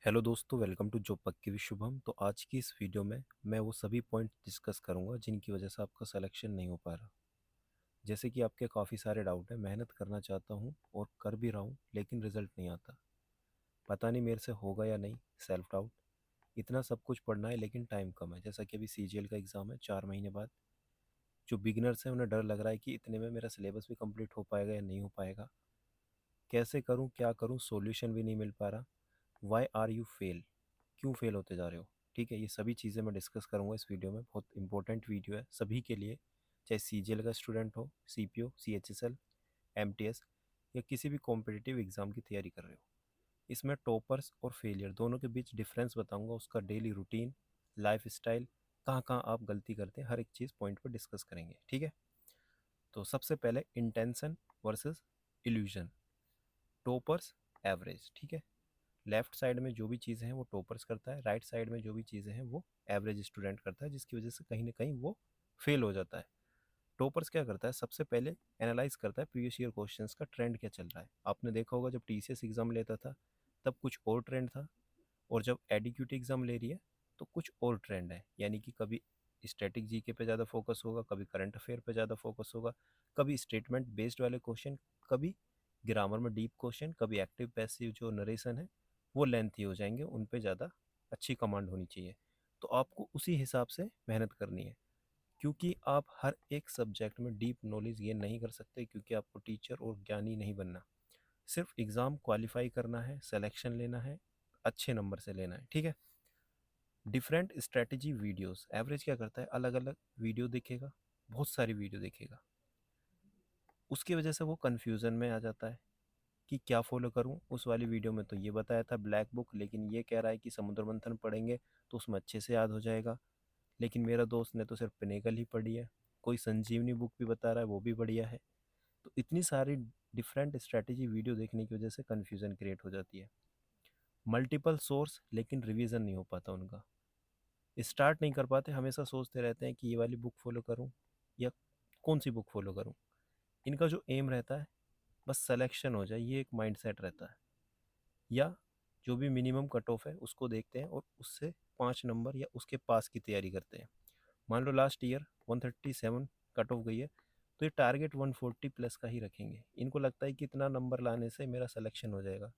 Hello दोस्तों, welcome to job पक्की with Shubham. तो आज की इस वीडियो में मैं वो सभी पॉइंट डिस्कस करूंगा जिनकी वजह से आपका सिलेक्शन नहीं हो पा रहा। जैसे कि आपके काफ़ी सारे डाउट हैं, मेहनत करना चाहता हूं और कर भी रहा हूं लेकिन रिजल्ट नहीं आता। पता नहीं मेरे से होगा या नहीं, सेल्फ डाउट। इतना सब कुछ पढ़ना है लेकिन टाइम कम है। जैसा कि अभी सीजीएल का एग्ज़ाम है 4 महीने बाद। जो बिगिनर्स हैं उन्हें डर लग रहा है कि इतने में मेरा सिलेबस भी कंप्लीट हो पाएगा या नहीं हो पाएगा। कैसे करूँ, क्या करूँ, सॉल्यूशन भी नहीं मिल पा रहा। वाई आर यू फेल, क्यों फेल होते जा रहे हो। ठीक है, ये सभी चीज़ें मैं डिस्कस करूँगा इस वीडियो में। बहुत इंपॉर्टेंट वीडियो है सभी के लिए, चाहे सीजीएल का स्टूडेंट हो, सीपीओ, सीएचएसएल, एमटीएस या किसी भी कॉम्पिटिटिव एग्ज़ाम की तैयारी कर रहे हो। इसमें टॉपर्स और फेलियर दोनों के बीच डिफरेंस बताऊंगा, उसका डेली रूटीन, लाइफ स्टाइल, कहाँ कहाँ आप गलती करते हैं, हर एक चीज़ पॉइंट पर डिस्कस करेंगे। ठीक है, तो सबसे पहले intention versus illusion, toppers, average. ठीक है, लेफ्ट साइड में जो भी चीज़ें हैं वो टॉपर्स करता है, राइट साइड में जो भी चीज़ें हैं वो एवरेज स्टूडेंट करता है, जिसकी वजह से कहीं ना कहीं वो फेल हो जाता है। टॉपर्स क्या करता है, सबसे पहले एनालाइज करता है प्रीवियस ईयर क्वेश्चंस का ट्रेंड क्या चल रहा है। आपने देखा होगा जब टीसीएस एग्जाम लेता था तब कुछ और ट्रेंड था, और जब एडीक्यूटी एग्जाम ले रही है तो कुछ और ट्रेंड है। यानी कि कभी स्टैटिक जीके पे ज़्यादा फोकस होगा, कभी करंट अफेयर पे ज़्यादा फोकस होगा, कभी स्टेटमेंट बेस्ड वाले क्वेश्चन, कभी ग्रामर में डीप क्वेश्चन, कभी एक्टिव पैसिव जो नरेशन है वो लेंथी हो जाएंगे, उन पे ज़्यादा अच्छी कमांड होनी चाहिए। तो आपको उसी हिसाब से मेहनत करनी है, क्योंकि आप हर एक सब्जेक्ट में डीप नॉलेज गेन नहीं कर सकते, क्योंकि आपको टीचर और ज्ञानी नहीं बनना। सिर्फ एग्ज़ाम क्वालिफाई करना है, सिलेक्शन लेना है, अच्छे नंबर से लेना है। ठीक है, डिफरेंट स्ट्रेटजी वीडियोस, एवरेज क्या करता है, अलग अलग वीडियो देखेगा, बहुत सारी वीडियो देखेगा, उसकी वजह से वो कन्फ्यूज़न में आ जाता है कि क्या फॉलो करूं। उस वाली वीडियो में तो ये बताया था ब्लैक बुक, लेकिन ये कह रहा है कि समुद्र मंथन पढ़ेंगे तो उसमें अच्छे से याद हो जाएगा। लेकिन मेरा दोस्त ने तो सिर्फ पिनेकल ही पढ़ी है, कोई संजीवनी बुक भी बता रहा है वो भी बढ़िया है। तो इतनी सारी डिफरेंट स्ट्रेटजी वीडियो देखने की वजह से कन्फ्यूज़न क्रिएट हो जाती है। मल्टीपल सोर्स लेकिन रिवीजन नहीं हो पाता उनका, स्टार्ट नहीं कर पाते, हमेशा सोचते रहते हैं कि ये वाली बुक फॉलो करूं या कौन सी बुक फॉलो करूं। इनका जो एम रहता है बस सिलेक्शन हो जाए, ये एक माइंडसेट रहता है। या जो भी मिनिमम कट ऑफ है उसको देखते हैं और उससे 5 नंबर या उसके पास की तैयारी करते हैं। मान लो लास्ट ईयर 137 कट ऑफ गई है, तो ये टारगेट 140 प्लस का ही रखेंगे। इनको लगता है कि इतना नंबर लाने से मेरा सिलेक्शन हो जाएगा,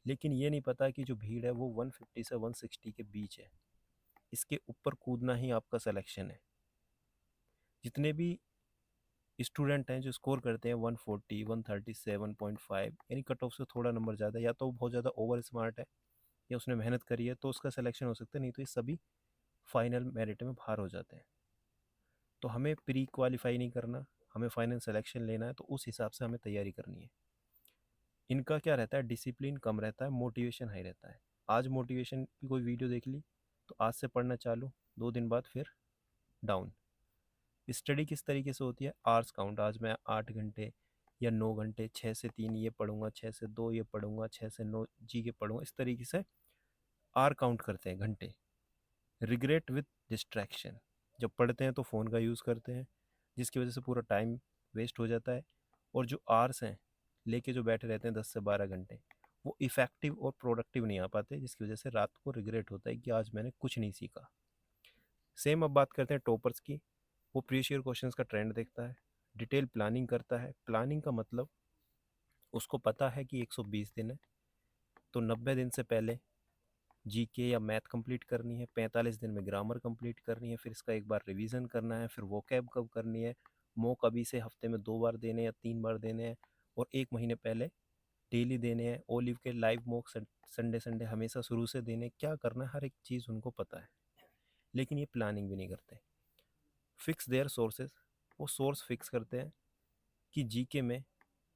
लेकिन ये नहीं पता कि जो भीड़ है वो 150 से 160 के बीच है। इसके ऊपर कूदना ही आपका सिलेक्शन है। जितने भी स्टूडेंट हैं जो स्कोर करते हैं 140, 137.5, यानी कट ऑफ से थोड़ा नंबर ज़्यादा, या तो वो बहुत ज़्यादा ओवर स्मार्ट है या उसने मेहनत करी है तो उसका सिलेक्शन हो सकता है, नहीं तो ये सभी फाइनल मेरिट में बाहर हो जाते हैं। तो हमें प्री क्वालिफाई नहीं करना, हमें फाइनल सिलेक्शन लेना है, तो उस हिसाब से हमें तैयारी करनी है। इनका क्या रहता है, डिसिप्लिन कम रहता है, मोटिवेशन हाई रहता है। आज मोटिवेशन की कोई वीडियो देख ली तो आज से पढ़ना चालू, 2 दिन बाद फिर डाउन। स्टडी किस तरीके से होती है, आवर्स काउंट, आज मैं 8 घंटे या 9 घंटे, 6 से 3 ये पढ़ूंगा, 6 से 2 ये पढ़ूंगा, 6 से 9 जी के पढ़ूंगा, इस तरीके से आर काउंट करते हैं, घंटे। रिग्रेट विथ डिस्ट्रैक्शन, जब पढ़ते हैं तो फ़ोन का यूज़ करते हैं जिसकी वजह से पूरा टाइम वेस्ट हो जाता है। और जो आर्स हैं लेके जो बैठे रहते हैं 10 से 12 घंटे, वो इफ़ेक्टिव और प्रोडक्टिव नहीं आ पाते, जिसकी वजह से रात को रिग्रेट होता है कि आज मैंने कुछ नहीं सीखा। सेम अब बात करते हैं टॉपर्स की। वो प्रीवियस ईयर क्वेश्चंस का ट्रेंड देखता है, डिटेल प्लानिंग करता है। प्लानिंग का मतलब उसको पता है कि 120 दिन है, तो 90 दिन से पहले जीके या मैथ कंप्लीट करनी है, 45 दिन में ग्रामर कंप्लीट करनी है, फिर इसका एक बार रिवीजन करना है, फिर वोकैब कब करनी है, मॉक अभी से हफ्ते में 2 बार देने या 3 बार देने हैं, और 1 महीने पहले डेली देने हैं। ओलिव के लाइव मॉक संडे संडे हमेशा शुरू से देने, क्या करना है हर एक चीज़ उनको पता है, लेकिन ये प्लानिंग भी नहीं करते। फिक्स देयर सोर्सेज, वो सोर्स फिक्स करते हैं कि जीके में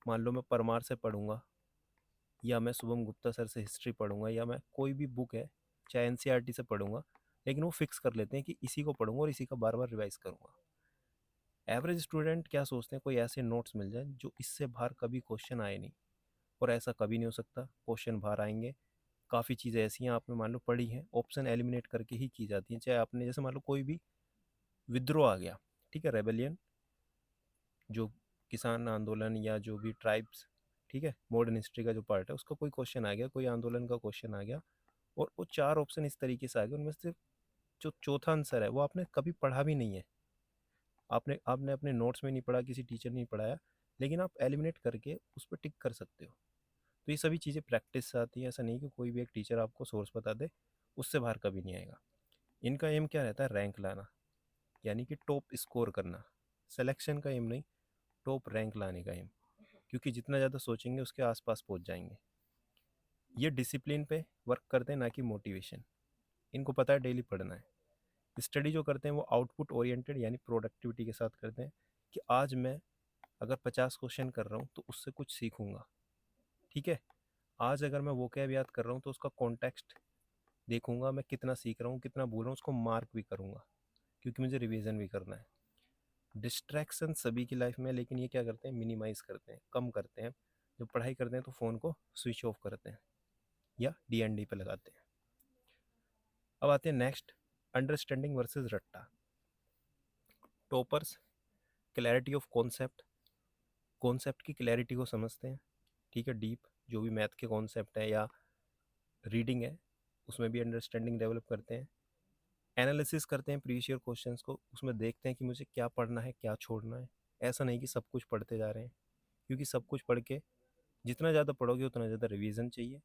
मान लो मैं परमार से पढ़ूंगा, या मैं शुभम गुप्ता सर से हिस्ट्री पढ़ूंगा, या मैं कोई भी बुक है चाहे एनसीईआरटी से पढ़ूंगा, लेकिन वो फिक्स कर लेते हैं कि इसी को पढ़ूंगा और इसी का बार बार रिवाइज करूंगा। एवरेज स्टूडेंट क्या सोचते हैं, कोई ऐसे नोट्स मिल जाए जो इससे बाहर कभी क्वेश्चन आए नहीं, और ऐसा कभी नहीं हो सकता, क्वेश्चन बाहर आएंगे। काफ़ी चीज़ें ऐसी हैं आपने मान लो पढ़ी हैं, ऑप्शन एलिमिनेट करके ही की जाती हैं। चाहे आपने जैसे मान लो कोई भी विद्रोह आ गया, ठीक है, रेबेलियन, जो किसान आंदोलन या जो भी ट्राइब्स, ठीक है, मॉडर्न हिस्ट्री का जो पार्ट है, उसका कोई क्वेश्चन आ गया, कोई आंदोलन का क्वेश्चन आ गया, और वो 4 ऑप्शन इस तरीके से आ गए, उनमें से जो चौथा आंसर है वो आपने कभी पढ़ा भी नहीं है, आपने आपने अपने नोट्स में नहीं पढ़ा, किसी टीचर ने नहीं पढ़ाया, लेकिन आप एलिमिनेट करके उस पर टिक कर सकते हो। तो ये सभी चीज़ें प्रैक्टिस से आती है, ऐसा नहीं कि कोई भी एक टीचर आपको सोर्स बता दे उससे बाहर कभी नहीं आएगा। इनका एम क्या रहता है? रैंक लाना, यानी कि टॉप स्कोर करना। सिलेक्शन का एम नहीं, टॉप रैंक लाने का एम, क्योंकि जितना ज़्यादा सोचेंगे उसके आसपास पहुंच जाएंगे। ये डिसिप्लिन पे वर्क करते हैं, ना कि मोटिवेशन। इनको पता है डेली पढ़ना है। स्टडी जो करते हैं वो आउटपुट ओरिएंटेड यानी प्रोडक्टिविटी के साथ करते हैं, कि आज मैं अगर 50 क्वेश्चन कर रहा हूँ तो उससे कुछ सीखूंगा। ठीक है, आज अगर मैं वो कैब याद कर रहा हूँ तो उसका कॉन्टेक्स्ट देखूंगा, मैं कितना सीख रहा हूँ, कितना बोल रहा हूँ, उसको मार्क भी करूंगा, क्योंकि मुझे रिवीजन भी करना है। डिस्ट्रैक्शन सभी की लाइफ में है, लेकिन ये क्या करते हैं? मिनिमाइज करते हैं, कम करते हैं। जब पढ़ाई करते हैं तो फ़ोन को स्विच ऑफ करते हैं या डीएनडी पे लगाते हैं। अब आते हैं नेक्स्ट, अंडरस्टैंडिंग वर्सेस रट्टा। Toppers clarity of concept, concept की क्लैरिटी को समझते हैं। ठीक है, डीप जो भी मैथ के कॉन्सेप्ट है या रीडिंग है उसमें भी अंडरस्टैंडिंग डेवलप करते हैं। एनालिसिस करते हैं प्रीवियस ईयर क्वेश्चंस को, उसमें देखते हैं कि मुझे क्या पढ़ना है, क्या छोड़ना है। ऐसा नहीं कि सब कुछ पढ़ते जा रहे हैं, क्योंकि सब कुछ पढ़ के जितना ज़्यादा पढ़ोगे उतना ज़्यादा रिवीजन चाहिए।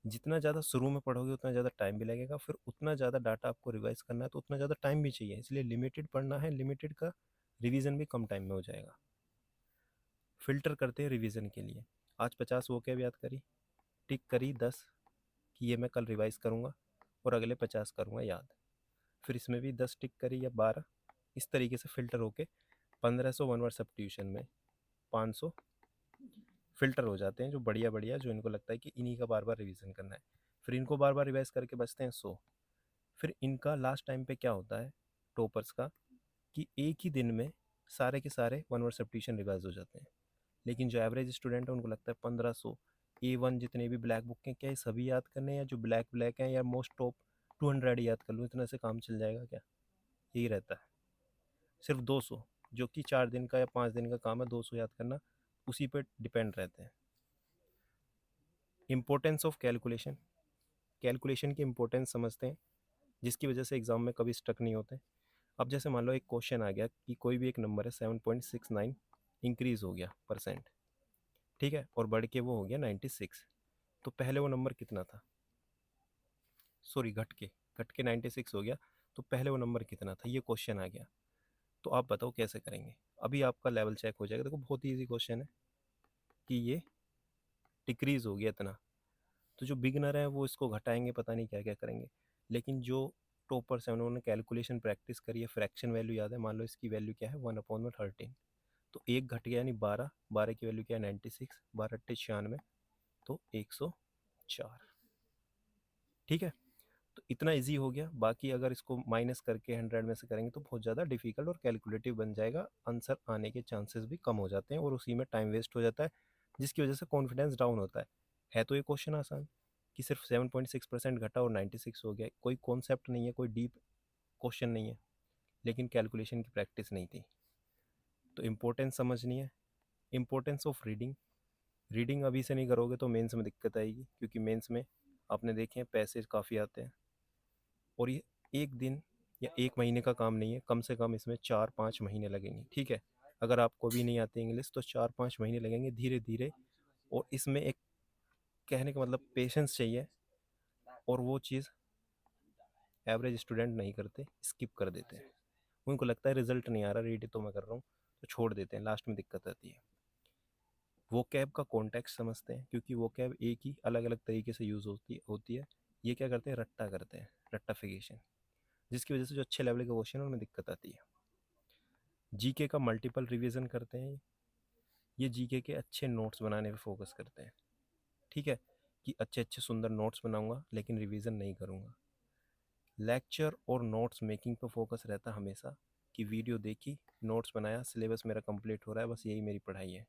जितना ज़्यादा शुरू में पढ़ोगे उतना ज़्यादा टाइम भी लगेगा, फिर उतना ज़्यादा डाटा आपको रिवाइज करना है तो उतना ज़्यादा टाइम भी चाहिए। इसलिए लिमिटेड पढ़ना है, लिमिटेड का रिवीजन भी कम टाइम में हो जाएगा। फिल्टर करते हैं रिवीजन के लिए। आज 50 वो क्या याद करी, टिक करी 10 कि ये मैं कल रिवाइज करूँगा, और अगले 50 करूँगा याद। फिर इसमें भी 10 टिक करी या 12, इस तरीके से फिल्टर होके 1500 वन वर्ड सब्स्टिट्यूशन में 500 फिल्टर हो जाते हैं, जो बढ़िया बढ़िया, जो इनको लगता है कि इन्हीं का बार बार रिवीजन करना है। फिर इनको बार बार रिवाइज करके बचते हैं 100। फिर इनका लास्ट टाइम पे क्या होता है टॉपर्स का, कि एक ही दिन में सारे के सारे वन वर्ड सब्स्टिट्यूशन रिवाइज हो जाते हैं। लेकिन जो एवरेज स्टूडेंट है उनको लगता है 1500 A1 जितने भी ब्लैक बुक हैं क्या ये सभी याद करने हैं, या जो ब्लैक ब्लैक हैं या मोस्ट टॉप 200 याद कर लूँ, इतना से काम चल जाएगा क्या? यही रहता है। सिर्फ 200, जो कि 4 दिन का या 5 दिन का काम है, 200 याद करना, उसी पर डिपेंड रहते हैं। इम्पोर्टेंस ऑफ कैलकुलेशन, कैलकुलेशन की इम्पोर्टेंस समझते हैं, जिसकी वजह से एग्जाम में कभी स्टक नहीं होते। अब जैसे मान लो एक क्वेश्चन आ गया कि कोई भी एक नंबर है 7.69 इंक्रीज हो गया परसेंट, ठीक है, और बढ़ के वो हो गया 96। तो पहले वो नंबर कितना था? सॉरी, घट के 96 हो गया, तो पहले वो नंबर कितना था, ये क्वेश्चन आ गया। तो आप बताओ कैसे करेंगे? अभी आपका लेवल चेक हो जाएगा। देखो बहुत ही ईजी क्वेश्चन है कि ये डिक्रीज हो गया इतना, तो जो बिगनर है वो इसको घटाएंगे, पता नहीं क्या क्या करेंगे। लेकिन जो टॉपर्स हैं उन्होंने कैलकुलेशन प्रैक्टिस करी है, फ्रैक्शन वैल्यू याद है। मान लो इसकी वैल्यू क्या है, 1/13, तो एक घट गया यानी 12, 12 की वैल्यू क्या है 96, 12×8 = 96, तो 104। ठीक है, तो इतना इजी हो गया। बाकी अगर इसको माइनस करके 100 में से करेंगे तो बहुत ज़्यादा डिफिकल्ट और कैलकुलेटिव बन जाएगा, आंसर आने के चांसेस भी कम हो जाते हैं और उसी में टाइम वेस्ट हो जाता है, जिसकी वजह से कॉन्फिडेंस डाउन होता है तो ये क्वेश्चन आसान कि सिर्फ 7.6% घटा और 96 हो गया, कोई कॉन्सेप्ट नहीं है, कोई डीप क्वेश्चन नहीं है, लेकिन कैलकुलेशन की प्रैक्टिस नहीं थी। तो इम्पोर्टेंस समझनी है। इम्पोर्टेंस ऑफ रीडिंग, रीडिंग अभी से नहीं करोगे तो मेंस में दिक्कत आएगी, क्योंकि मेंस में आपने देखे हैं पैसेज काफ़ी आते हैं, और ये एक दिन या एक महीने का काम नहीं है, कम से कम इसमें 4-5 महीने लगेंगे। ठीक है, अगर आपको भी नहीं आती इंग्लिश तो 4-5 महीने लगेंगे धीरे धीरे, और इसमें एक कहने का मतलब पेशेंस चाहिए, और वो चीज़ एवरेज स्टूडेंट नहीं करते, स्किप कर देते हैं। उनको लगता है रिजल्ट नहीं आ रहा, रीड तो मैं कर रहा हूँ, तो छोड़ देते हैं, लास्ट में दिक्कत आती है। वो कैब का कॉन्टेक्स्ट समझते हैं, क्योंकि वो कैब एक ही अलग अलग तरीके से यूज़ होती है। ये क्या करते हैं, रट्टा करते हैं, रट्टाफिकेशन, जिसकी वजह से जो अच्छे लेवल के क्वेश्चन है उनमें दिक्कत आती है। जीके का मल्टीपल रिवीजन करते हैं, ये जीके के अच्छे नोट्स बनाने पे फोकस करते हैं। ठीक है, कि अच्छे अच्छे सुंदर नोट्स बनाऊंगा लेकिन रिवीजन नहीं करूंगा। लेक्चर और नोट्स मेकिंग पे फोकस रहता है हमेशा, कि वीडियो देखी, नोट्स बनाया, सिलेबस मेरा कंप्लीट हो रहा है, बस यही मेरी पढ़ाई है।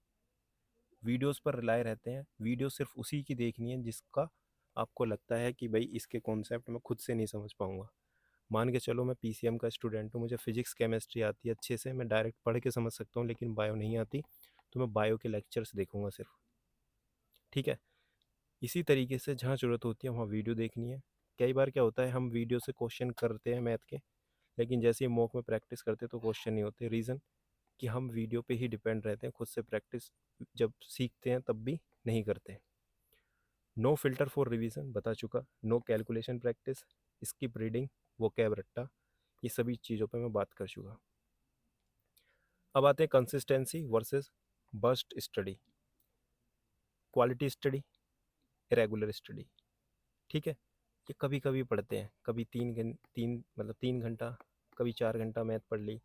वीडियोस पर रिलाय रहते हैं, वीडियो सिर्फ उसी की देखनी है जिसका आपको लगता है कि भाई इसके कॉन्सेप्ट मैं खुद से नहीं समझ पाऊंगा। मान के चलो मैं पीसीएम का स्टूडेंट हूँ, मुझे फिजिक्स केमिस्ट्री आती है अच्छे से, मैं डायरेक्ट पढ़ के समझ सकता हूँ, लेकिन बायो नहीं आती, तो मैं बायो के लेक्चर्स देखूंगा सिर्फ। ठीक है, इसी तरीके से जहाँ ज़रूरत होती है वहाँ वीडियो देखनी है, कई बार क्या होता है, हम वीडियो से क्वेश्चन करते हैं मैथ के, लेकिन जैसे ही मॉक में प्रैक्टिस करते हैं तो क्वेश्चन नहीं होते। रीज़न कि हम वीडियो पे ही डिपेंड रहते हैं, खुद से प्रैक्टिस जब सीखते हैं तब भी नहीं करते। नो फिल्टर फॉर रिवीजन बता चुका, no calculation practice, skip reading, vocab रट्टा, ये सभी चीज़ों पे मैं बात कर चुका। अब आते हैं consistency versus burst study, quality study, regular study. ठीक है, ये कभी कभी पढ़ते हैं, कभी 3 घंटा, कभी 4 घंटा मैथ पढ़ ली,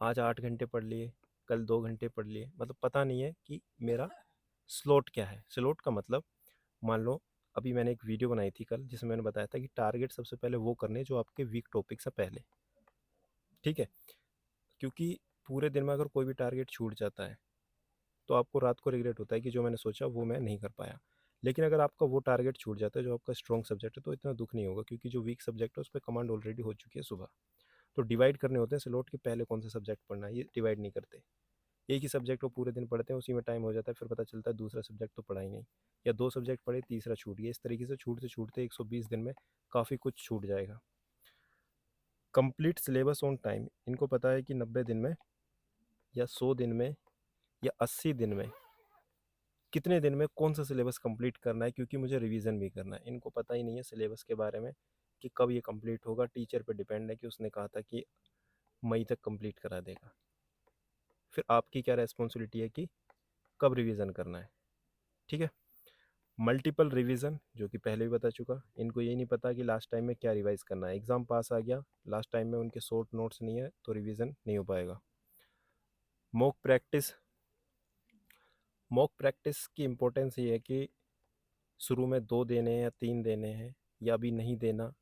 आज 8 घंटे पढ़ लिए, कल 2 घंटे पढ़ लिए, मतलब पता नहीं है कि मेरा स्लॉट क्या है। स्लॉट का मतलब, मान लो अभी मैंने एक वीडियो बनाई थी कल जिसमें मैंने बताया था कि टारगेट सबसे पहले वो करने जो आपके वीक टॉपिक से पहले। ठीक है, क्योंकि पूरे दिन में अगर कोई भी टारगेट छूट जाता है तो आपको रात को रिग्रेट होता है कि जो मैंने सोचा वो मैं नहीं कर पाया। लेकिन अगर आपका वो टारगेट छूट जाता है जो आपका स्ट्रॉन्ग सब्जेक्ट है तो इतना दुख नहीं होगा, क्योंकि जो वीक सब्जेक्ट है उस पर कमांड ऑलरेडी हो चुकी है सुबह। तो डिवाइड करने होते हैं स्लॉट के, पहले कौन सा सब्जेक्ट पढ़ना है, ये डिवाइड नहीं करते। एक ही सब्जेक्ट को पूरे दिन पढ़ते हैं, उसी में टाइम हो जाता है, फिर पता चलता है दूसरा सब्जेक्ट तो पढ़ा ही नहीं, या 2 सब्जेक्ट पढ़े, तीसरा छूट गया। इस तरीके से छूटते छूटते 120 दिन में काफ़ी कुछ छूट जाएगा। कंप्लीट सिलेबस ऑन टाइम, इनको पता है कि 90 दिन में या 100 दिन में या 80 दिन में कितने दिन में कौन सा सिलेबस कंप्लीट करना है, क्योंकि मुझे रिवीजन भी करना है। इनको पता ही नहीं है सिलेबस के बारे में कि कब ये कंप्लीट होगा। टीचर पे डिपेंड है कि उसने कहा था कि मई तक कंप्लीट करा देगा। फिर आपकी क्या रेस्पॉन्सिबिलिटी है कि कब रिवीजन करना है। ठीक है, मल्टीपल रिवीजन जो कि पहले भी बता चुका, इनको ये नहीं पता कि लास्ट टाइम में क्या रिवाइज करना है। एग्जाम पास आ गया, लास्ट टाइम में उनके शॉर्ट नोट्स नहीं है तो रिवीजन नहीं हो पाएगा। मॉक प्रैक्टिस, मॉक प्रैक्टिस की इम्पोर्टेंस ये है कि शुरू में 2 देने हैं या 3 देने हैं या अभी नहीं देना।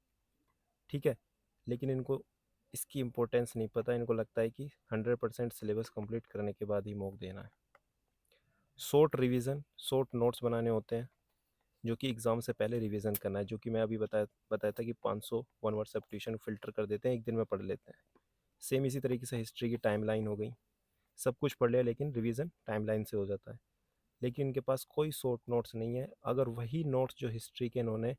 ठीक है, लेकिन इनको इसकी इम्पोर्टेंस नहीं पता, इनको लगता है कि 100% सिलेबस कंप्लीट करने के बाद ही मॉक देना है। शॉर्ट रिवीजन, शॉर्ट नोट्स बनाने होते हैं जो कि एग्ज़ाम से पहले रिवीजन करना है, जो कि मैं अभी बताया बताया था कि 500 वन वर्ड सब्स्टिट्यूशन फिल्टर कर देते हैं, एक दिन में पढ़ लेते हैं। सेम इसी तरीके से हिस्ट्री की टाइमलाइन हो गई, सब कुछ पढ़ लिया लेकिन रिवीजन टाइमलाइन से हो जाता है। लेकिन इनके पास कोई शॉर्ट नोट्स नहीं है। अगर वही नोट्स जो हिस्ट्री के इन्होंने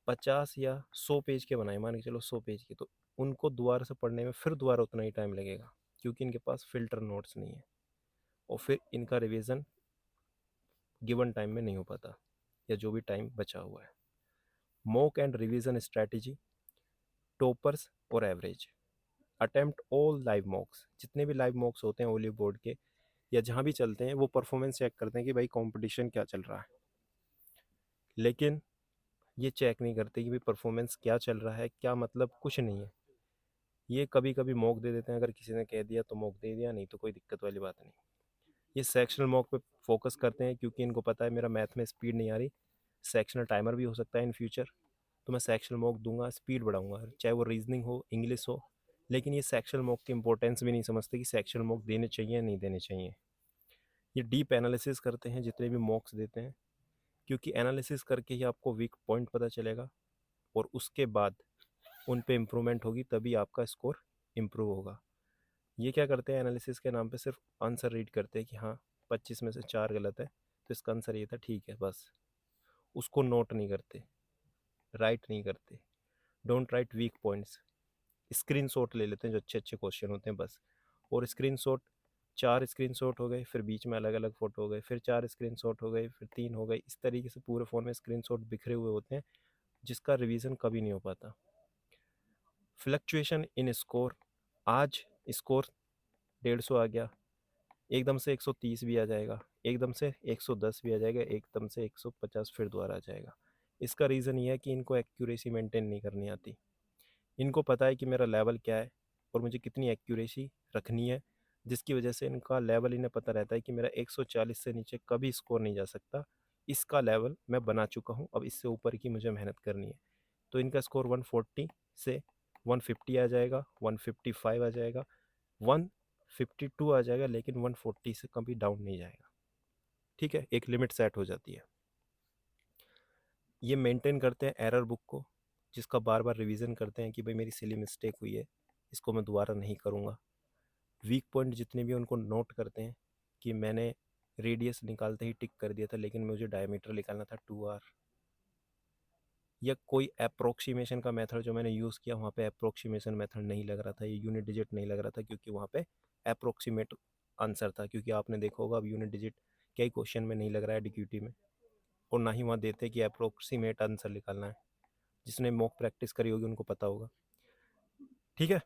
50 या 100 पेज के बनाए, मान के चलो 100 पेज के, तो उनको दोबारा से पढ़ने में फिर दोबारा उतना ही टाइम लगेगा, क्योंकि इनके पास फिल्टर नोट्स नहीं है, और फिर इनका रिवीजन गिवन टाइम में नहीं हो पाता, या जो भी टाइम बचा हुआ है। Mock and revision strategy, toppers और average, attempt all live mocks. जितने भी लाइव मॉक्स होते हैं ओलिव बोर्ड के या जहाँ भी चलते हैं, वो परफॉर्मेंस चेक करते हैं कि भाई कंपटीशन क्या चल रहा है, लेकिन ये चेक नहीं करते कि भाई परफॉर्मेंस क्या चल रहा है, क्या मतलब कुछ नहीं है। ये कभी कभी मॉक दे देते हैं, अगर किसी ने कह दिया तो मॉक दे दिया, नहीं तो कोई दिक्कत वाली बात नहीं। ये सेक्शनल मॉक पे फोकस करते हैं, क्योंकि इनको पता है मेरा मैथ में स्पीड नहीं आ रही, सेक्शनल टाइमर भी हो सकता है इन फ्यूचर, तो मैं सेक्शनल मॉक दूंगा, स्पीड बढ़ाऊंगा, चाहे वो रीजनिंग हो, इंग्लिश हो। लेकिन ये सेक्शनल मॉक की इंपॉर्टेंस भी नहीं समझते कि सेक्शनल मॉक देने चाहिए या नहीं देने चाहिए। ये डीप एनालिसिस करते हैं जितने भी मॉक्स देते हैं, क्योंकि एनालिसिस करके ही आपको वीक पॉइंट पता चलेगा, और उसके बाद उन पे इम्प्रूवमेंट होगी, तभी आपका स्कोर इम्प्रूव होगा। ये क्या करते हैं, एनालिसिस के नाम पे सिर्फ आंसर रीड करते हैं कि हाँ 25 में से 4 गलत है तो इसका आंसर ये था, ठीक है बस। उसको नोट नहीं करते, राइट नहीं करते, don't write weak points. Screenshot ले लेते हैं जो अच्छे अच्छे क्वेश्चन होते हैं बस, और स्क्रीनशॉट, 4 स्क्रीनशॉट हो गए, फिर बीच में अलग अलग फ़ोटो हो गए, फिर 4 स्क्रीनशॉट हो गए, फिर 3 हो गए, इस तरीके से पूरे फ़ोन में स्क्रीनशॉट बिखरे हुए होते हैं, जिसका रिवीजन कभी नहीं हो पाता। फ्लक्चुएशन इन स्कोर, आज स्कोर 150 आ गया, एकदम से 130 भी आ जाएगा, एकदम से 110 भी आ जाएगा, एकदम से 150 फिर दोबारा आ जाएगा। इसका रीज़न ये है कि इनको एक्यूरेसी मेंटेन नहीं करनी आती। इनको पता है कि मेरा लेवल क्या है और मुझे कितनी एक्यूरेसी रखनी है, जिसकी वजह से इनका लेवल इन्हें पता रहता है कि मेरा 140 से नीचे कभी स्कोर नहीं जा सकता, इसका लेवल मैं बना चुका हूँ, अब इससे ऊपर की मुझे मेहनत करनी है। तो इनका स्कोर 140 से 150 आ जाएगा, 155 आ जाएगा, 152 आ जाएगा, लेकिन 140 से कभी डाउन नहीं जाएगा। ठीक है, एक लिमिट सेट हो जाती है। ये मेंटेन करते हैं एरर बुक को, जिसका बार बार रिवीजन करते हैं कि भाई मेरी सिली मिस्टेक हुई है, इसको मैं दोबारा नहीं करूँगा। वीक पॉइंट जितने भी उनको नोट करते हैं कि मैंने रेडियस निकालते ही टिक कर दिया था, लेकिन मुझे डायमीटर निकालना था 2r। या कोई अप्रोक्सीमेशन का मेथड जो मैंने यूज़ किया वहाँ पे अप्रोक्सीमेशन मेथड नहीं लग रहा था, ये यूनिट डिजिट नहीं लग रहा था, क्योंकि वहाँ पे अप्रोक्सीमेट आंसर था। क्योंकि आपने देखा होगा अब यूनिट डिजिट कई क्वेश्चन में नहीं लग रहा है डिक्यूटी में, और ना ही वहाँ देते कि अप्रोक्सीमेट आंसर निकालना है। जिसने मॉक प्रैक्टिस करी होगी उनको पता होगा। ठीक है,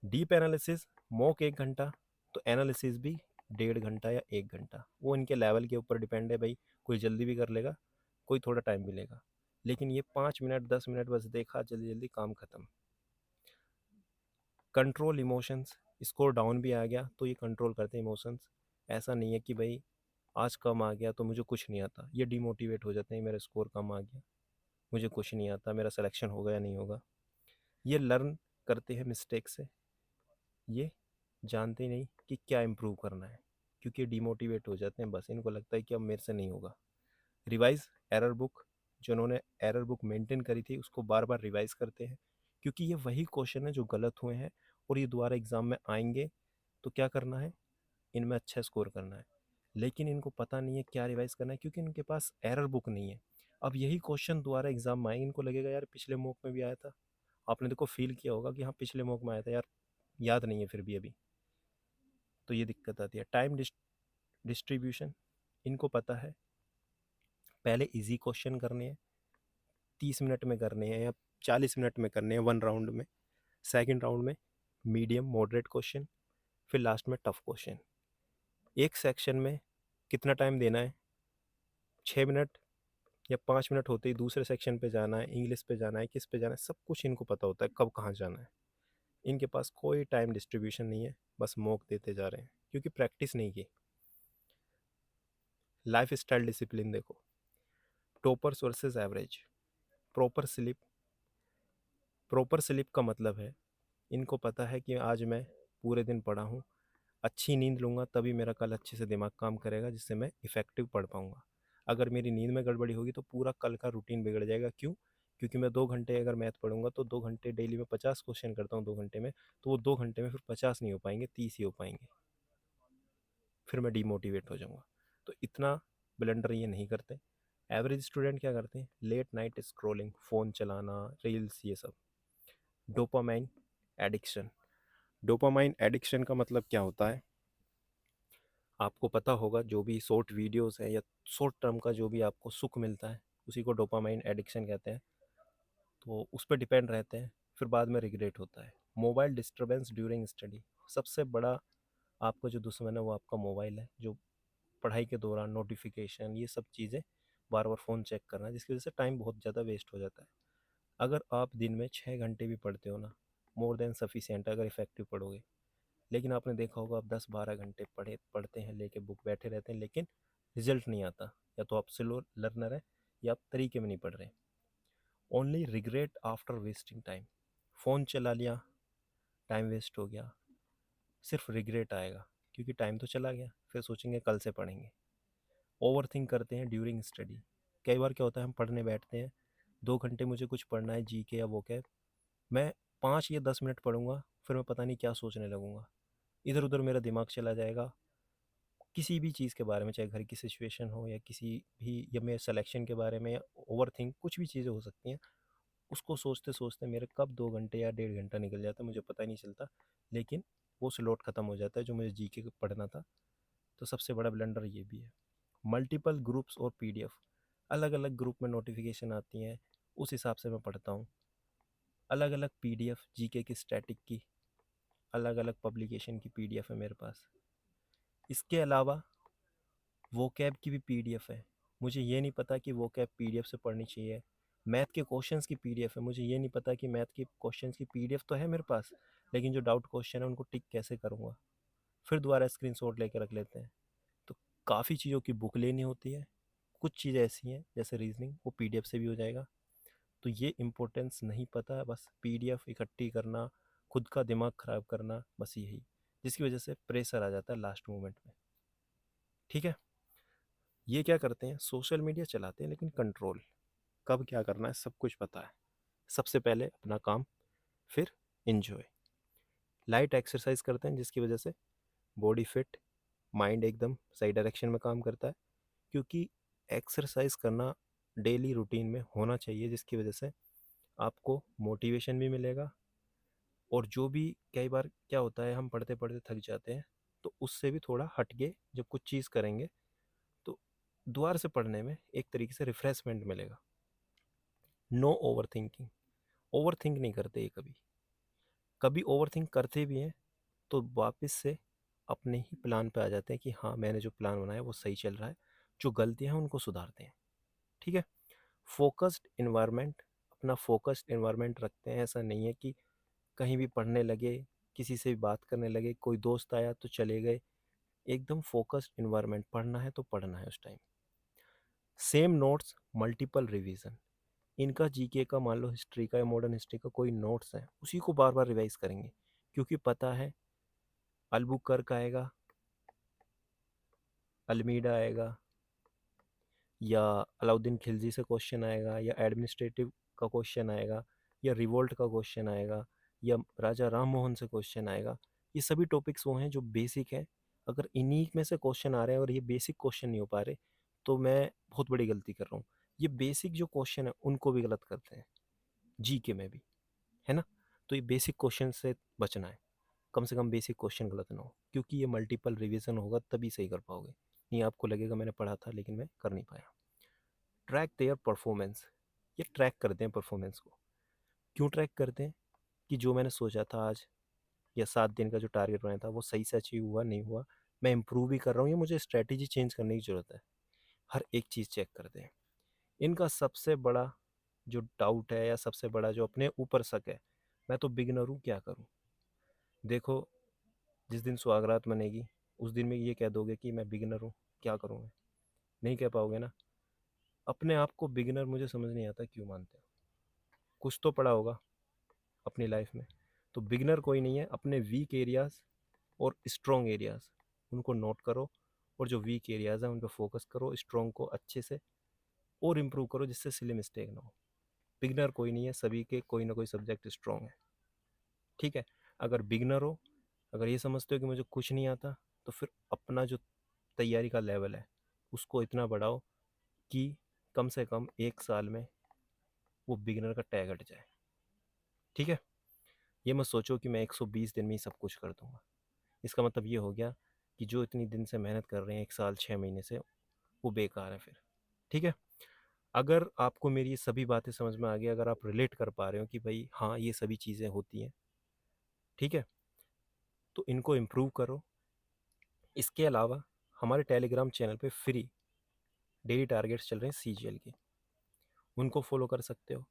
डीप एनालिसिस मॉक 1 घंटा, तो एनालिसिस भी 1.5 घंटा या 1 घंटा, वो इनके लेवल के ऊपर डिपेंड है भाई। कोई जल्दी भी कर लेगा, कोई थोड़ा टाइम भी लेगा, लेकिन ये 5 मिनट 10 मिनट बस देखा, जल्दी जल्दी काम खत्म। कंट्रोल इमोशंस, स्कोर डाउन भी आ गया तो ये कंट्रोल करते हैं इमोशंस। ऐसा नहीं है कि भाई आज कम आ गया तो मुझे कुछ नहीं आता, ये डिमोटिवेट हो जाते हैं, मेरा स्कोर कम आ गया, मुझे कुछ नहीं आता, मेरा सिलेक्शन होगा या नहीं होगा। ये लर्न करते हैं मिस्टेक से, ये जानते नहीं कि क्या इम्प्रूव करना है, क्योंकि डिमोटिवेट हो जाते हैं, बस इनको लगता है कि अब मेरे से नहीं होगा। रिवाइज एरर बुक, जो उन्होंने एरर बुक मेंटेन करी थी उसको बार बार रिवाइज करते हैं, क्योंकि ये वही क्वेश्चन है जो गलत हुए हैं और ये दोबारा एग्ज़ाम में आएंगे, तो क्या करना है, इनमें अच्छा स्कोर करना है। लेकिन इनको पता नहीं है क्या रिवाइज करना है, क्योंकि इनके पास एरर बुक नहीं है। अब यही क्वेश्चन दोबारा एग्जाम में आएंगे, इनको लगेगा यार पिछले मॉक में भी आया था। आपने देखो फील किया होगा कि हाँ पिछले मॉक में आया था यार, याद नहीं है फिर भी अभी, तो ये दिक्कत आती है। टाइम डिस्ट्रीब्यूशन, इनको पता है पहले इजी क्वेश्चन करने हैं, 30 मिनट में करने हैं या 40 मिनट में करने हैं 1 राउंड में। सेकेंड राउंड में मीडियम मॉडरेट क्वेश्चन, फिर लास्ट में टफ क्वेश्चन। एक सेक्शन में कितना टाइम देना है, 6 मिनट या 5 मिनट होते ही दूसरे सेक्शन पे जाना है, इंग्लिश पे जाना है, किस पे जाना है, सब कुछ इनको पता होता है कब कहाँ जाना है। इनके पास कोई टाइम डिस्ट्रीब्यूशन नहीं है, बस मॉक देते जा रहे हैं क्योंकि प्रैक्टिस नहीं की। लाइफ स्टाइल डिसिप्लिन देखो, toppers versus average. Proper sleep, proper sleep का मतलब है इनको पता है कि आज मैं पूरे दिन पढ़ा हूँ, अच्छी नींद लूँगा तभी मेरा कल अच्छे से दिमाग काम करेगा, जिससे मैं इफ़ेक्टिव पढ़ पाऊँगा। अगर मेरी नींद में गड़बड़ी होगी तो पूरा कल का रूटीन बिगड़ जाएगा। क्यों? क्योंकि मैं 2 घंटे अगर मैथ पढ़ूंगा तो 2 घंटे डेली में 50 क्वेश्चन करता हूँ 2 घंटे में, तो वो 2 घंटे में फिर 50 नहीं हो पाएंगे, 30 ही हो पाएंगे, फिर मैं डीमोटिवेट हो जाऊँगा। तो इतना ब्लंडर ये नहीं करते। एवरेज स्टूडेंट क्या करते हैं, लेट नाइट स्क्रोलिंग, फ़ोन चलाना, रील्स, ये सब। डोपामाइन एडिक्शन, डोपामाइन एडिक्शन का मतलब क्या होता है, आपको पता होगा जो भी शॉर्ट वीडियोस है या शॉर्ट टर्म का जो भी आपको सुख मिलता है उसी को डोपामाइन एडिक्शन कहते हैं। तो उस पर डिपेंड रहते हैं, फिर बाद में रिग्रेट होता है। मोबाइल डिस्टर्बेंस ड्यूरिंग स्टडी, सबसे बड़ा आपका जो दुश्मन है वो आपका मोबाइल है, जो पढ़ाई के दौरान नोटिफिकेशन ये सब चीज़ें, बार बार फ़ोन चेक करना, जिसकी वजह से टाइम बहुत ज़्यादा वेस्ट हो जाता है। अगर आप दिन में 6 घंटे भी पढ़ते हो ना, मोर देन सफिशियंट अगर इफेक्टिव पढ़ोगे। लेकिन आपने देखा होगा आप 10-12 घंटे पढ़ते हैं, लेके बुक बैठे रहते हैं, लेकिन रिजल्ट नहीं आता। या तो आप स्लो लर्नर है या आप तरीके में नहीं पढ़ रहे। Only regret after wasting time, phone चला लिया, टाइम वेस्ट हो गया, सिर्फ रिग्रेट आएगा, क्योंकि टाइम तो चला गया, फिर सोचेंगे कल से पढ़ेंगे। ओवर थिंक करते हैं ड्यूरिंग स्टडी, कई बार क्या होता है हम पढ़ने बैठते हैं, 2 घंटे मुझे कुछ पढ़ना है जी के या वो क्या, मैं 5 या 10 मिनट पढ़ूंगा, फिर मैं पता नहीं क्या सोचने लगूंगा, इधर उधर मेरा दिमाग चला जाएगा किसी भी चीज़ के बारे में, चाहे घर की सिचुएशन हो या किसी भी, या मेरे सिलेक्शन के बारे में, या ओवर थिंक कुछ भी चीज़ें हो सकती हैं। उसको सोचते सोचते मेरे कब 2 घंटे या 1.5 घंटा निकल जाता है मुझे पता ही नहीं चलता, लेकिन वो स्लॉट ख़त्म हो जाता है जो मुझे जी के पढ़ना था। तो सबसे बड़ा ब्लंडर ये भी है। मल्टीपल ग्रुप्स और पीडीएफ, अलग अलग ग्रुप में नोटिफिकेशन आती हैं, उस हिसाब से मैं पढ़ता हूँ। अलग अलग पीडीएफ जीके की, स्टैटिक की, अलग अलग पब्लिकेशन की पीडीएफ है मेरे पास। इसके अलावा वोकैब की भी पीडीएफ है, मुझे ये नहीं पता कि वोकैब पीडीएफ से पढ़नी चाहिए। मैथ के क्वेश्चंस की पीडीएफ है, मुझे ये नहीं पता कि मैथ के क्वेश्चंस की पीडीएफ तो है मेरे पास, लेकिन जो डाउट क्वेश्चन है उनको टिक कैसे करूँगा, फिर दोबारा स्क्रीनशॉट लेके रख लेते हैं। तो काफ़ी चीज़ों की बुक लेनी होती है। कुछ चीज़ें ऐसी हैं जैसे रीजनिंग, वो पीडीएफ से भी हो जाएगा। तो ये इम्पोर्टेंस नहीं पता, बस पीडीएफ इकट्ठी करना, खुद का दिमाग ख़राब करना, बस यही, जिसकी वजह से प्रेशर आ जाता है लास्ट मोमेंट में। ठीक है, ये क्या करते हैं, सोशल मीडिया चलाते हैं लेकिन कंट्रोल, कब क्या करना है सब कुछ पता है। सबसे पहले अपना काम, फिर इन्जॉय। लाइट एक्सरसाइज करते हैं जिसकी वजह से बॉडी फिट, माइंड एकदम सही डायरेक्शन में काम करता है, क्योंकि एक्सरसाइज करना डेली रूटीन में होना चाहिए, जिसकी वजह से आपको मोटिवेशन भी मिलेगा। और जो भी कई बार क्या होता है, हम पढ़ते पढ़ते थक जाते हैं, तो उससे भी थोड़ा हट के जब कुछ चीज़ करेंगे तो दोबारा से पढ़ने में एक तरीके से रिफ्रेशमेंट मिलेगा। No overthinking, overthink नहीं करते ये कभी। कभी ओवर थिंक करते भी हैं तो वापस से अपने ही प्लान पे आ जाते हैं कि हाँ, मैंने जो प्लान बनाया वो सही चल रहा है, जो गलतियाँ हैं उनको सुधारते हैं। ठीक है। फोकस्ड इन्वायरमेंट, अपना फोकस्ड इन्वायरमेंट रखते हैं। ऐसा नहीं है कि कहीं भी पढ़ने लगे, किसी से भी बात करने लगे, कोई दोस्त आया तो चले गए। एकदम फोकस्ड इन्वायरमेंट, पढ़ना है तो पढ़ना है उस time. Same notes, multiple revision. इनका जीके का, मान लो हिस्ट्री का या मॉडर्न हिस्ट्री का कोई नोट्स है, उसी को बार बार रिवाइज करेंगे, क्योंकि पता है अल्बुकर्क आएगा, अल्मीडा आएगा, या अलाउद्दीन खिलजी से क्वेश्चन आएगा, या एडमिनिस्ट्रेटिव का क्वेश्चन आएगा, या रिवोल्ट का क्वेश्चन आएगा, या राजा राम मोहन से क्वेश्चन आएगा। ये सभी टॉपिक्स वो हैं जो बेसिक हैं। अगर इन्हीं में से क्वेश्चन आ रहे हैं और ये बेसिक क्वेश्चन नहीं हो पा रहे, तो मैं बहुत बड़ी गलती कर रहा हूँ। ये बेसिक जो क्वेश्चन है उनको भी गलत करते हैं, जीके में भी, है ना। तो ये बेसिक क्वेश्चन से बचना है, कम से कम बेसिक क्वेश्चन गलत ना हो, क्योंकि ये मल्टीपल रिवीजन होगा तभी सही कर पाओगे। नहीं आपको लगेगा मैंने पढ़ा था लेकिन मैं कर नहीं पाया। ट्रैक देयर परफॉर्मेंस, ये ट्रैक करते हैं परफॉर्मेंस को। क्यों ट्रैक करते हैं? कि जो मैंने सोचा था आज, या 7 दिन का जो टारगेट बनाया था वो सही से अचीव हुआ नहीं हुआ, मैं इंप्रूव भी कर रहा हूँ, या मुझे स्ट्रैटेजी चेंज करने की ज़रूरत है। हर एक चीज़ चेक करते हैं। इनका सबसे बड़ा जो डाउट है, या सबसे बड़ा जो अपने ऊपर शक है, मैं तो बिगिनर हूँ, क्या करूँ। देखो, जिस दिन सुहागरात मनेगी उस दिन में ये कह दोगे कि मैं बिगिनर हूँ, क्या करूँ मैं, नहीं कह पाओगे ना। अपने आप को बिगिनर, मुझे समझ नहीं आता क्यों मानते हो। कुछ तो पढ़ा होगा अपनी लाइफ में। तो बिगनर कोई नहीं है, अपने वीक एरियाज और स्ट्रॉन्ग एरियाज उनको नोट करो, और जो वीक एरियाज हैं उन पर फोकस करो, स्ट्रॉन्ग को अच्छे से और इम्प्रूव करो, जिससे सिली मिस्टेक ना हो। बिगनर कोई नहीं है, सभी के कोई ना कोई सब्जेक्ट स्ट्रॉन्ग है। ठीक है। अगर बिगनर हो, अगर ये समझते हो कि मुझे कुछ नहीं आता, तो फिर अपना जो तैयारी का लेवल है उसको इतना बढ़ाओ कि कम से कम 1 साल में वो बिगनर का टैग हट जाए। ठीक है। ये मत सोचो कि मैं 120 दिन में ही सब कुछ कर दूंगा। इसका मतलब ये हो गया कि जो इतनी दिन से मेहनत कर रहे हैं, 1 साल 6 महीने से, वो बेकार है फिर। ठीक है। अगर आपको मेरी ये सभी बातें समझ में आ गई, अगर आप रिलेट कर पा रहे हो कि भाई हाँ ये सभी चीज़ें होती हैं, ठीक है, तो इनको इम्प्रूव करो। इसके अलावा हमारे टेलीग्राम चैनल पे फ्री डेली टारगेट्स चल रहे हैं सीजीएल के, उनको फॉलो कर सकते हो।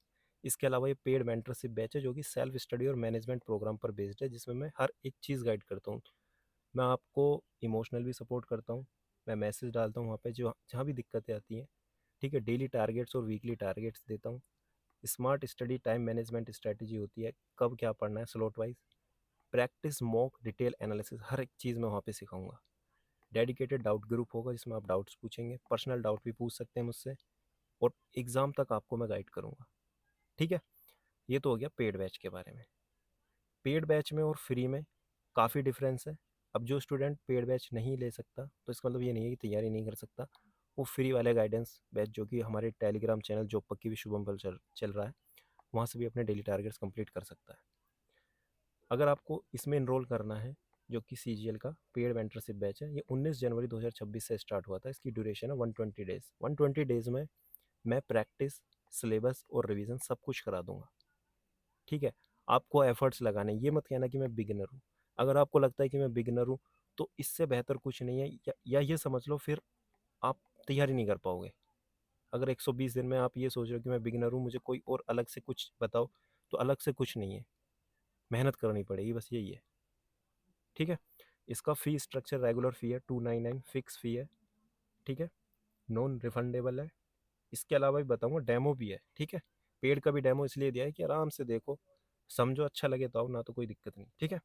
इसके अलावा ये पेड मेंटरशिप बैच है जो कि सेल्फ स्टडी और मैनेजमेंट प्रोग्राम पर बेस्ड है, जिसमें मैं हर एक चीज़ गाइड करता हूँ। मैं आपको इमोशनल भी सपोर्ट करता हूँ, मैं मैसेज डालता हूँ वहाँ पे जो जहाँ भी दिक्कतें आती हैं। ठीक है। डेली टारगेट्स और वीकली टारगेट्स देता हूँ। Smart study time management strategy होती है, कब क्या पढ़ना है slot wise. Practice mock detail analysis, हर एक चीज़ मैं वहाँ पे सिखाऊंगा। डेडिकेटेड डाउट ग्रुप होगा जिसमें आप डाउट्स पूछेंगे, पर्सनल डाउट भी पूछ सकते हैं मुझसे, और एग्ज़ाम तक आपको मैं गाइड करूँगा। ठीक है। ये तो हो गया पेड बैच के बारे में। पेड बैच में और फ्री में काफ़ी डिफरेंस है। अब जो स्टूडेंट पेड बैच नहीं ले सकता, तो इसका मतलब ये नहीं है कि तैयारी नहीं कर सकता। वो फ्री वाले गाइडेंस बैच जो कि हमारे टेलीग्राम चैनल जॉब पक्की भी शुभम पर चल रहा है, वहाँ से भी अपने डेली टारगेट्स कंप्लीट कर सकता है। अगर आपको इसमें इनरोल करना है, जो कि सीजीएल का पेड मेंटरशिप बैच है, ये 19 जनवरी 2026 से स्टार्ट हुआ था। इसकी ड्यूरेशन है 120 डेज़। 120 डेज़ में मैं प्रैक्टिस, सिलेबस और रिवीजन सब कुछ करा दूंगा। ठीक है। आपको एफर्ट्स लगाने, ये मत कहना कि मैं बिगिनर हूँ। अगर आपको लगता है कि मैं बिगिनर हूँ, तो इससे बेहतर कुछ नहीं है, या ये समझ लो फिर आप तैयारी नहीं कर पाओगे। अगर 120 दिन में आप ये सोच रहे हो कि मैं बिगिनर हूँ, मुझे कोई और अलग से कुछ बताओ, तो अलग से कुछ नहीं है, मेहनत करनी पड़ेगी, बस यही है। ठीक है। इसका फ़ी स्ट्रक्चर, रेगुलर फ़ी है 299, फिक्स फ़ी है। ठीक है। नॉन रिफंडेबल है। इसके अलावा भी बताऊंगा, डेमो भी है। ठीक है। पेड का भी डेमो इसलिए दिया है कि आराम से देखो, समझो, अच्छा लगे तो आओ, ना तो कोई दिक्कत नहीं। ठीक है।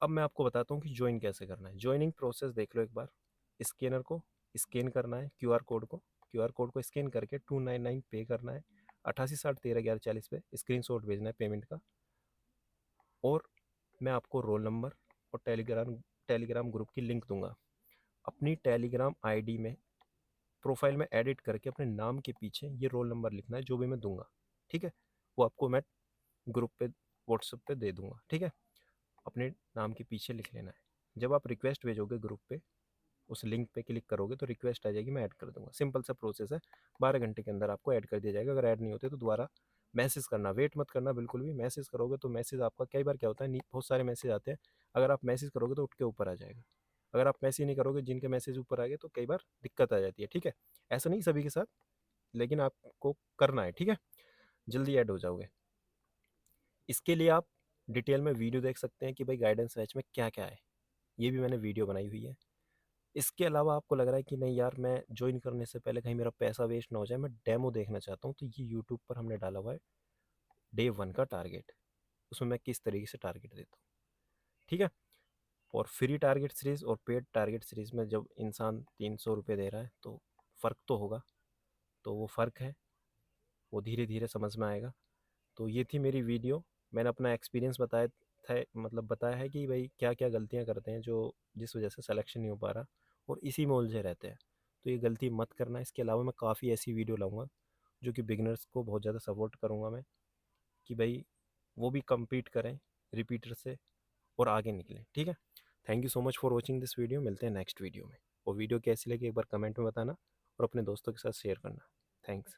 अब मैं आपको बताता हूँ कि ज्वाइन कैसे करना है। ज्वाइनिंग प्रोसेस देख लो एक बार। स्कैनर को स्कैन करना है, क्यूआर कोड को स्कैन करके 299 पे करना है, 8860 13 11 40 पे स्क्रीनशॉट भेजना है पेमेंट का। और मैं आपको रोल नंबर और टेलीग्राम ग्रुप की लिंक दूंगा। अपनी टेलीग्राम आईडी में प्रोफाइल में एडिट करके अपने नाम के पीछे ये रोल नंबर लिखना है जो भी मैं दूंगा, ठीक है। वो आपको मैं ग्रुप पे व्हाट्सएप पे दे दूंगा, ठीक है। अपने नाम के पीछे लिख लेना है। जब आप रिक्वेस्ट भेजोगे ग्रुप पे, उस लिंक पे क्लिक करोगे तो रिक्वेस्ट आ जाएगी, मैं ऐड कर दूंगा। सिंपल सा प्रोसेस है, 12 घंटे के अंदर आपको ऐड कर दिया जाएगा। अगर ऐड नहीं होते तो दोबारा मैसेज करना, वेट मत करना बिल्कुल भी। मैसेज करोगे तो मैसेज आपका कई बार क्या होता है, बहुत सारे मैसेज आते हैं, अगर आप मैसेज करोगे तो उठ के ऊपर आ जाएगा। अगर आप मैसेज नहीं करोगे, जिनके मैसेज ऊपर आ गए तो कई बार दिक्कत आ जाती है, ठीक है। ऐसा नहीं सभी के साथ, लेकिन आपको करना है, ठीक है। जल्दी ऐड हो जाओगे। इसके लिए आप डिटेल में वीडियो देख सकते हैं कि भाई गाइडेंस मैच में क्या क्या है, ये भी मैंने वीडियो बनाई हुई है। इसके अलावा आपको लग रहा है कि नहीं यार, मैं ज्वाइन करने से पहले कहीं मेरा पैसा वेस्ट ना हो जाए, मैं डेमो देखना चाहता हूँ, तो ये यूट्यूब पर हमने डाला हुआ है डे 1 का टारगेट। उसमें मैं किस तरीके से टारगेट देता हूँ, ठीक है। और फ्री टारगेट सीरीज़ और पेड टारगेट सीरीज़ में जब इंसान 300 रुपये दे रहा है तो फ़र्क तो होगा। तो वो फ़र्क है, वो धीरे धीरे समझ में आएगा। तो ये थी मेरी वीडियो। मैंने अपना एक्सपीरियंस बताया था, मतलब बताया है कि भाई क्या क्या गलतियाँ करते हैं जो जिस वजह से सिलेक्शन नहीं हो पा रहा, और इसी में उलझे रहते हैं। तो ये गलती मत करना। इसके अलावा मैं काफ़ी ऐसी वीडियो लाऊंगा जो कि बिगनर्स को बहुत ज़्यादा सपोर्ट करूँगा मैं, कि भाई वो भी कम्पीट करें रिपीटर से और आगे निकलें, ठीक है। Thank you so much for watching this video. मिलते हैं नेक्स्ट वीडियो में। और वीडियो कैसी लगी एक बार कमेंट में बताना और अपने दोस्तों के साथ शेयर करना। थैंक्स।